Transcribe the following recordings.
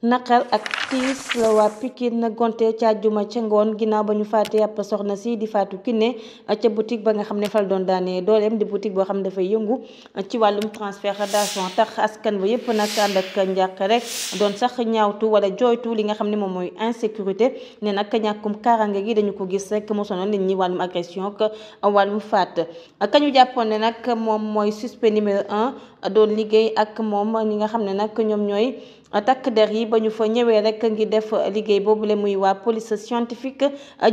naqar ak tiis la waa Pikine gonte ca àjjuma ca ngoon ginnaaw ba ñu faatee ab soxna si di Fatou Kiné ca boutique ba nga xam ne fa la doon daanee dooleem di boutique boo xam ne dafay yëngu ci wàllum transfération tax askan ba yëpp nag ànd ak njàq rek doon sax ñaawtu wala jooytu li nga xam ne moom mooy insécurité ne nag ñàkkum kaaraange gi dañu ko gis rek mu sonal nit ñi wàllum agression ak wàllum faat kañu jàppoon ne nag moom mooy suspect numéro 1 doon liggéey ak moom ñi nga xam ne nag ñoom ñooy takk der yi ba ñu fa ñëwee rek ngi def liggéey boobu le muy waa police scientifique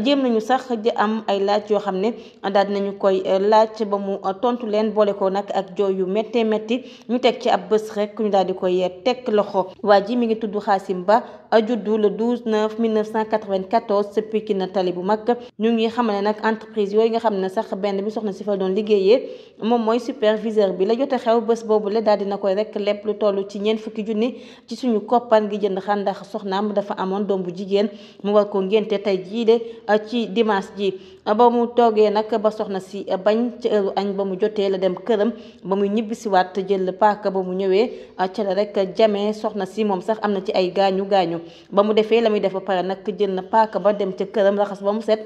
jéem nañu sax di am ay laaj yoo xam ne daal nañu koy laaj ba mu tontu leen boole ko nag ak jooy yu méttee métti ñu teg ci ab bés rek ñu daal di koy teg loxo. waa ji mi ngi tudd Xaasim Ba juddu le 12/9/1994 sa Pikine tali bu mag ñu ngi xam ne nag entreprise yooyu nga xam ne sax benn bi soxna si fa doon liggéeyee moom mooy superviseur bi la jot a xew bés boobu le daal dina koy rek lépp lu toll ci ñeent fukki junni ci suñu koppar ngi jënd xar ndax soxnaam dafa amoon doom bu jigéen mu war ko ngénte tey jii de ci dimanche ji ba mu toogee nag ba soxna si bañ ci heure añ ba mu jotee la dem këram ba muy ñibbisiwaat jël paaka ba mu ñëwee ca la rek jamee soxna si moom sax am na ci ay gaañu ba mu defee la muy def ba pare nag jël na paaka ba dem ca këram raxas ba mu set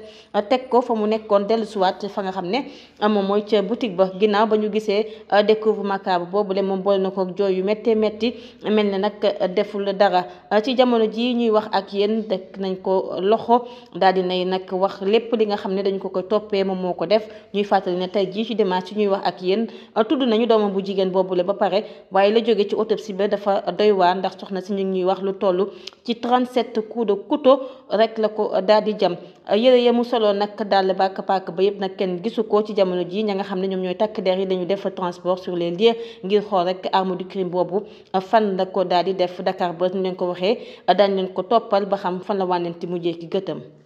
teg ko fa mu nekkoon dellusiwaat fa nga xam ne moom mooy ca boutique ba ginnaaw ba ñu gisee découvre macabre boobu le moom boole na ko jooy yu métti métti mel ne nag deful dara ci jamono ji ñuy wax ak yéen teg nañ ko loxo daal di nay nag wax lépp li nga xam ne dañu ko koy toppee moom moo ko def ñuy fàttali ne tey jii ci dimanche ci ñuy wax ak yéen tudd nañu doomam bu jigéen boobule ba pare waaye la jóge ci autopsie ba dafa doy waar ndax soxna si ñu ngi ñuy wax lu toll ci 37 coups de couteau rek la ko daal di jam yëre ya mu solo nag daal bàkk paak ba yëpp nag kenn gisu ko ci jamono ji ña nga xam ne ñoom ñooy takk der yi dañu def transport sur les lieux ngir xool rek arme du crime boobu fan la ko daal di def Dakar ba ñu leen ko waxee daañu leen ko toppal ba xam fan la wànnenti mujjee ki gëtëm